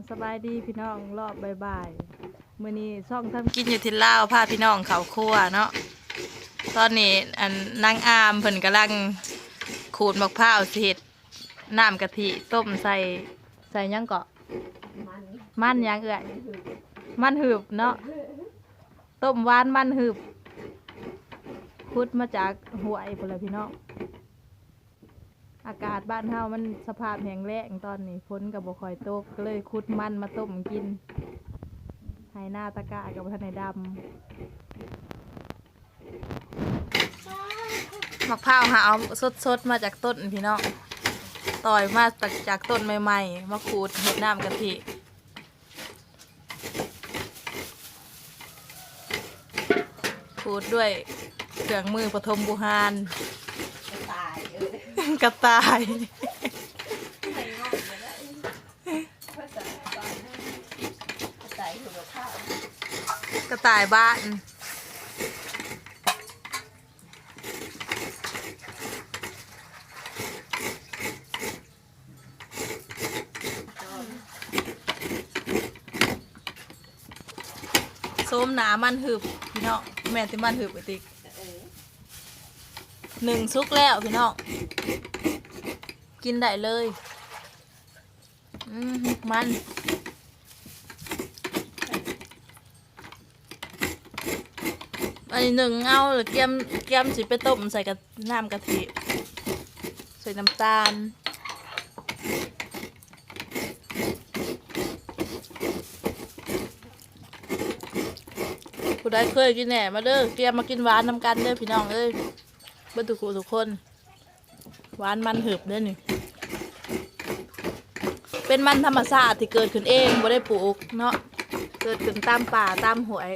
สบายดีพี่น้องรอบบ่ายๆมื้อนี้ช่องทำกินอยู่ที่ลาวพาพี่น้องเขาครัวเนาะตอนนี้นางอามเพิ่นกำลังขูดมะพร้าวสิเฮ็ดน้ำกะทิต้มใส่หยังเกาะมันหยังเอ่ยมันหืบเนาะต้มหวานมันหืบขุดมาจากห้วยพุ่นล่ะพี่น้องอากาศบ้านเฮามันสภาพแห้งแล้งตอนนี้ฝนก็บ่ค่อยตกก็เลยขุดมันมาต้มกินให้หน้าตะกะกับบ่ทันได้ดำมะพร้าวหาเอาสดๆมาจากต้นพี่น้องต่อยมาจากต้นใหม่ๆมาขูดเฮ็ดน้ำกะทิขูดด้วยเครื่องมือปฐมบุหารกระต่ายกระต่ายบ้านส้มหนามันหืบพี่น้องแม่ที่มันหืบไอติ๊กหนึ่งซุกแล้วพี่น้องกินได้เลยมันอันนี้หนึ่งเอาหรือแกมสิไปต้มใส่กับน้ำกะทิใส่น้ำตาลผู้ใดเคยกินแหน่มาเด้อเตรียมมากินหวานนำกันเด้อพี่น้องเอ้ยเบิ่งทุกคนหวานมันหืบเด้อนี่เป็นมันธรรมชาติที่เกิดขึ้นเองบ่ได้ปลูกเนาะเกิดขึ้นตามป่าตามห้วย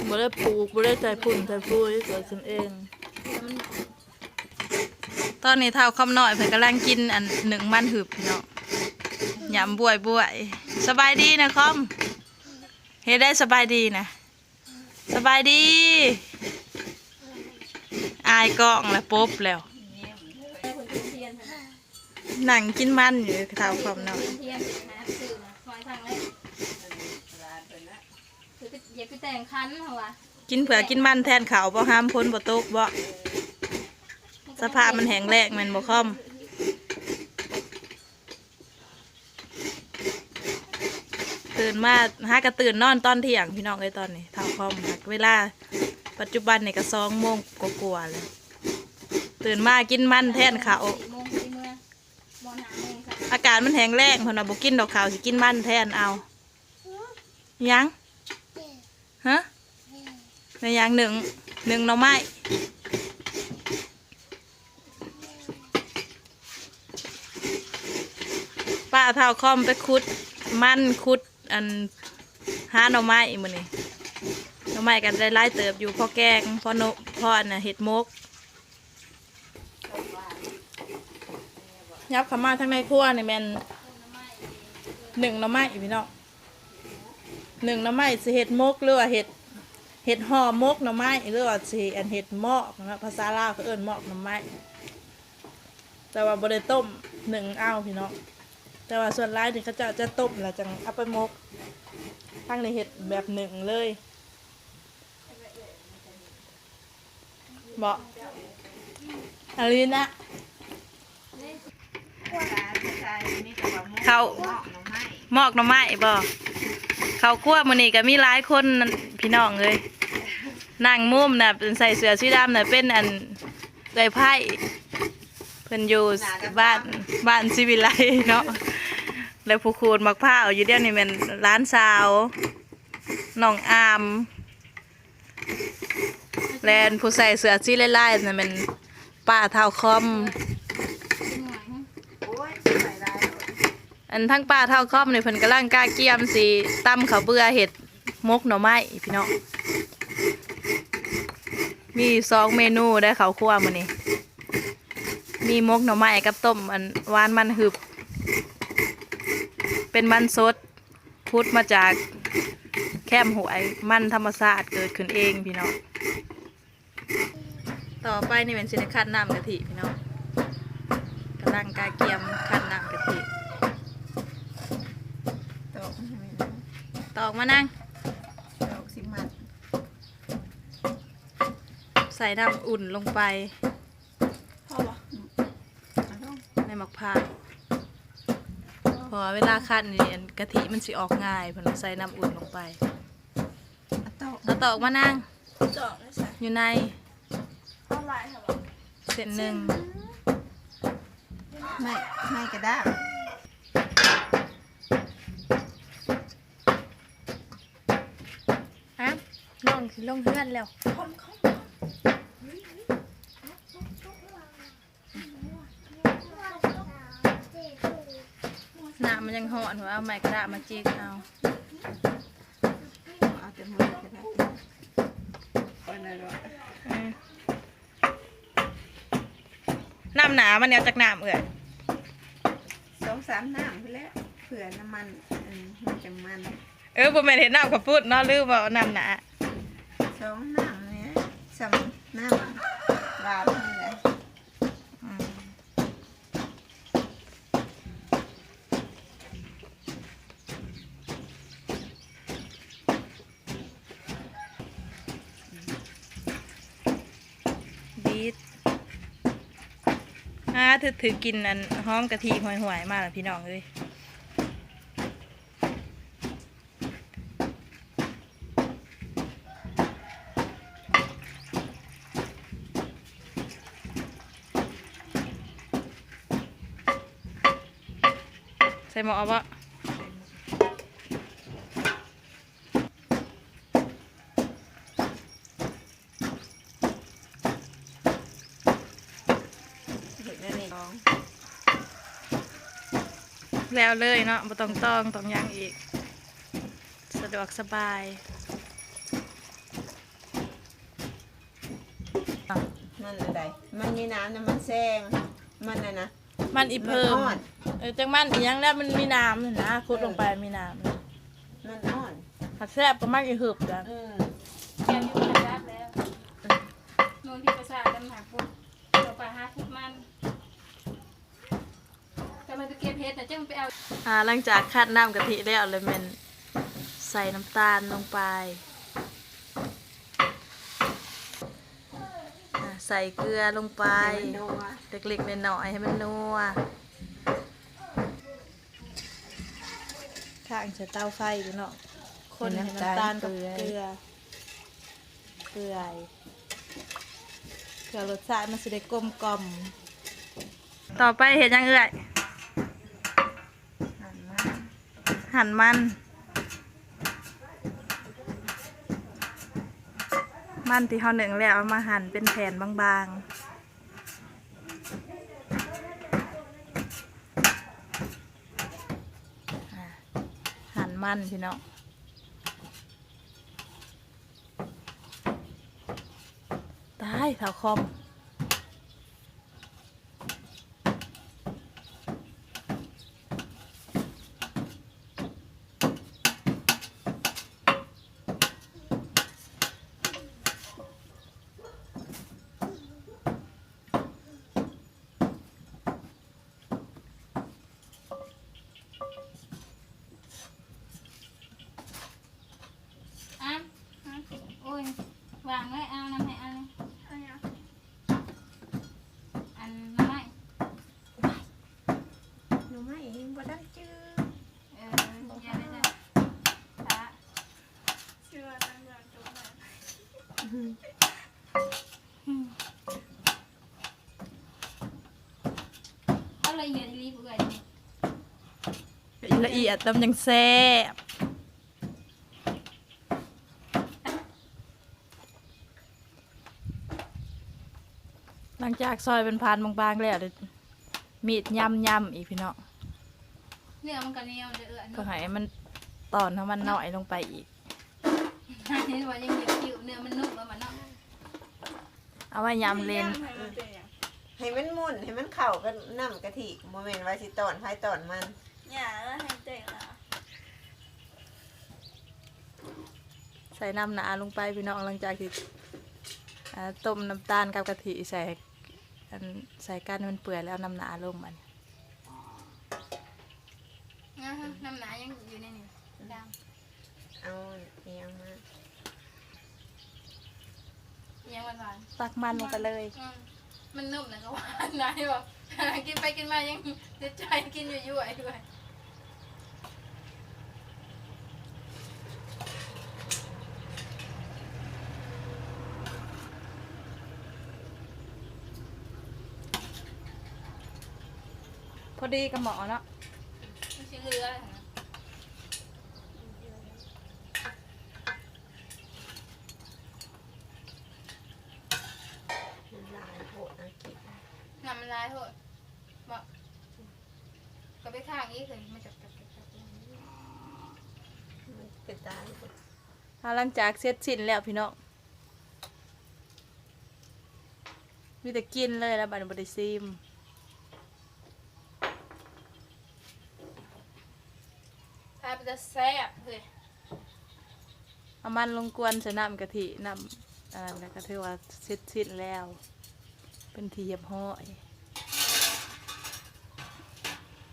บ่ได้ปลูกบ่ได้ใจพุ่นใจฟุ้ยเกิดขึ้นเองตอนนี้เท่าคำน้อยเพิ่นกำลังกินหนึ่งมันหืบพี่น้องยำบวยสบายดีนะคอมเฮ็ดได้สบายดีนะสบายดีอายกล้องแล้วปุ๊บแล้วหนังกินมันอยู่เท่าคอมน้อยกินเผื่อกินมันแทนเขาบ่ห้ามพ้นบ่ตกบ่สภาพมันแห้งแล้งแม่นบ่คอมตื่นมาหากระตื่นนอนตอนเที่ยงพี่น้องเลยตอนนี้เท่าคอมเวลาปัจจุบันนี่ก็2 โมงกว่าๆเลยตื่นมากินมันแทนเขาอากาศมันแห้งแล้งเพราะว่าบ่กินดอกขาวสิกินมันแทนเอายังฮะในอย่างหนึ่งหน่อไม้ป้าเท่าคอมไปขุดมันขุดหาหน่อไม้มื้อนี้หน่อไม้กันได้หลายเติบอยู่พอแกงพอน่ะเห็ดมกยับเข้ามาทั้งในครัวนี่แม่นหนึ่งหน่อไม้พี่น้องหนึ่งหน่อไม้สิเห็ดมกหรือว่าเห็ดห่อมกหน่อไม้หรือว่าสิเห็ดหมอกนะภาษาลาวเขาเอิ้นหมอกหน่อไม้แต่ว่าบ่ได้ต้มหนึ่งเอาพี่น้องแต่ว่าส่วนร้ายนี่เขาจะต้มแล้วจังเอาไปมกทั้งในเห็ดแบบหนึ่งเลยบอกอะไรนะเขาหมอกหน่อไม้บอกเขาคั่วมื้อนี้ก็มีหลายคนพี่น้องเลยนั่งมุมน่ะเป็นใส่เสื้อสีดำน่ะเป็นไก่ไผ่เพิ่นอยู่บ้านศิวิไลเนาะแล้วผู้ขูดมะพร้าวอยู่เดี๋ยวนี้เป็นร้านสาวน้องอามแลนผู้ใส่เสื้อสีลายๆน่ะเป็นป้าเท่าคอมทั้งป้าเท่าคอมนี่เพิ่นกำลังกล้าเกี่ยมสิตำข้าวเบื่อเห็ดมกหน่อไม้พี่น้องมี2 เมนูได้ข้าวคั่วมื้อนี้มีมกหน่อไม้กับต้มหวานมันหืบเป็นมันสดพุดมาจากแคมหวยมันธรรมชาติเกิดขึ้นเองพี่น้อง ต่อไปนี่เป็นสินคัดน้ำกะทิพี่น้องกำลังกาเกียมคัดน้ำกะทิตอกมานั่ง ดอกสิมัน ใส่น้ำอุ่นลงไป พอบ่เอาลง ในมะพร้าวเพอเวลาคัดนี่อันกะทิมันสิออกง่ายเพอใส่น้ำอุ่นลงไป เอาตอก แล้วตอกมานั่ง จอกเลยใส่ อยู่ใน เอาลายค่ะบอก เส้นหนึ่ง ไม่กระด้าง ฮะลองสิลงเพื่อนแล้ว คนเขา น้ำมันยังหอนหัวเอาไม้กระดาษมาจีกเอา เอาแต่มือกระด้างคนละร้อย น้ำหนามันแนวจากน้ำเอื่อย 2-3 น้ำไปแล้วเผื่อน้ำมันมันจะมัน บ่แม่นเห็นน้ำกับพูดเนาะลืมว่าน้ำหนา 2 น้ำเนี่ย3 น้ำหวานนี่แหละ อืมบีทถือกินอันหอมกะทิห่วยๆมากเลยพี่น้องเอ้ยใส่หม้อปะ เห็นแล้วนี่ลอง แล้วเลยเนาะบ่ต้องย่างอีก สะดวกสบาย มันอะไรมันมีน้ำนะมันแซงมันน่ะนะ มันอีเพิ่ม มันอ่อน จังมันอีหยังแล้วมันมีน้ำนี่นะคุดลงไปมีน้ำ มันอ่อน ผักแซ่บก็มากอีหืบจ้ะ แกงอยู่กระดับแล้วนนที่ประสาทกันหาพุทธเราไปหาพุทธมันแต่มันจะเก็บเห็ดแต่เจ้ามันไปเอา หลังจากคัดน้ำกะทิแล้วเลยแมันใส่น้ำตาลลงไปใส่เกลือลงไป ให้มันนัว เล็กๆน้อยๆให้มันนัวข้างจะเตาไฟอยู่เนาะคนให้น้ำตาลกับเกลือเกลือรสชาติมันสิได้กลมกล่อมต่อไปเห็นยังเอื่อย หั่นมัน มันที่เขาหนึ่งแล้วเอามาหั่นเป็นแผ่นบางๆหั่นมันพี่น้องตายเถาคอมโอ้ยวางไว้เอาน้ำให้เอาเลยอันน้ำไม้ หนูไม่บ่ได้จื้อ อย่าได้เลยพระเชื่อตั้งอย่างจุ๊บเอาเลยเหี่ยรีบเอื่อย ละเอียดตำยังแซ่บหลังจากซอยเป็นพานบางๆแล้วเดี๋ยวมีดย่ำอีกพี่น้อง เนื้อมันก็เหนียวจะเอื่อย ก็ให้มันตอนให้มันน้อยลงไปอีก เห็นว่ายังเหนียวคิวเนื้อมันนุ่มแล้วมันเนาะ เอาไว้ยำเลน ให้มันหมุนให้มันเข้ากันน้ำกะทิโมเมนต์ว่าสิตอนไผตอนมัน อย่าแล้วให้เจ๋งอ่ะ ใส่น้ำหนาลงไปพี่น้องหลังจากที่ ต้มน้ำตาลกับกะทิใส่ใส่กันให้มันเปื่อยแล้วน้ำหนาลงมัน น้ำหนายังอยู่ในนี่ด เอาเอียงมา ำยังหวาน ตักมันลงไปเลย มันนุ่มนะก็หวานนะบอกกินไปกินมายังติดใจกินอยู่ๆด้วย พอดีกับหมอเนาะ ไม่ใช่เรือนะ ลายโหดนะกิน น้ำมันลายโหดบอกก็ไปข้างอีกเลยไม่จับ มันเป็นตาอยู่ หลังจากเสร็จสิ้นแล้วพี่น้องมีแต่กินเลยแล้วบัดนี้บ่ได้ซิม ถ้าเป็นจะแซ่บเลย เอามันลงกวนใส่น้ำกะทิน้ำอันนั้นก็ถือว่าเสร็จสิ้นแล้ว เป็นที่เรียบร้อย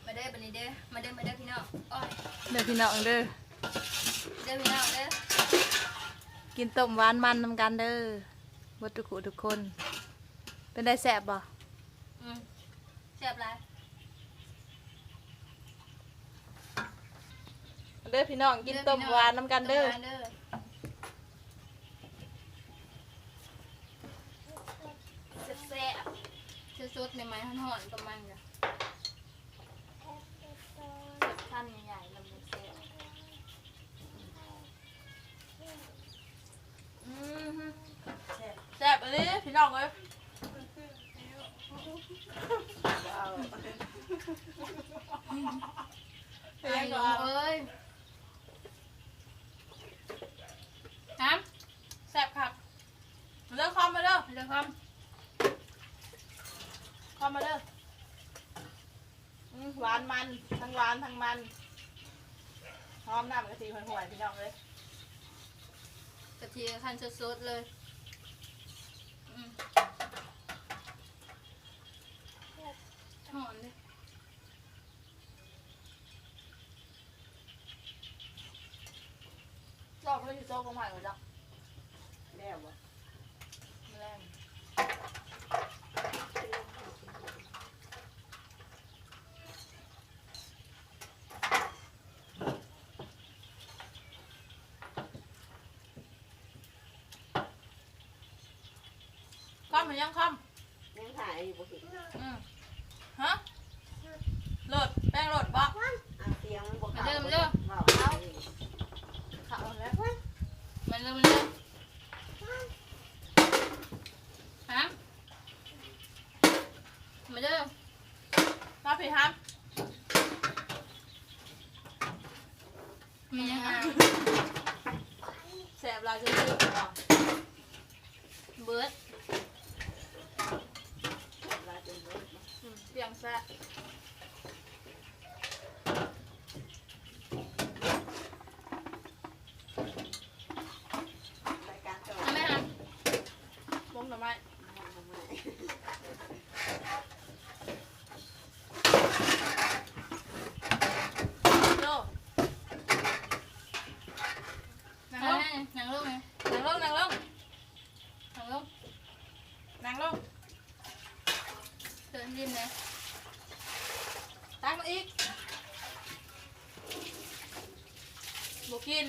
มาเด้อบันนี้เด้อมาเด้อพี่น้องอ้อย เด้อพี่น้องเด้อ เด้อพี่น้องเด้อ กินต้มหวานมันนำกันเด้อวัตถุกุทุกคน เป็นได้แซ่บบ่ แซ่บหลาย เด้อพี่น้องกินต้มหวานนำกันเด้อ แซ่บๆสุดๆในไม้ห่อนๆประมาณนี้ท่านใหญ่ๆลำแซ่บแซ่บเลยพี่น้องเอ้ย เอา ไอ้หนูเอ้ยน้ำ แซ่บคักเลิกคอมมาเด้อ เดี๋ยวครับ คอมมาเด้อหวานมันทั้งหวานทั้งมันหอมน้ำกะทิห่วยๆพี่น้องเลย กะทิขั้นสดๆเลยหอมเลย ชอบเลยที่โซ่กงใหม่เลยจ้ะ แล้วบ่ แรงคอมหรือยังคอม ยังถ่ายอยู่บ่เห็น ฮะโหลดแป้งโหลดบอก เอาเสียงมันบ่เข้า มาเริ่มเริ่ม ว้าวเอา เขาแล้ว มันเริ่มเริ่มฮะมาเริ่ม มาพี่ฮัม มียังไง แสบเราจะยืดหรอ เบิร์ด ลายเป็นเบิดเนาะ เปียงแซ่บ รายการต่อ ทำไมฮะ ล้มหน่อไม้ ทำไม โล นั่งลงนั่งลงไหม นั่งลงนั่งลง นั่งลง นั่งลง เดินริมเลย ตักมาอีกบุกิน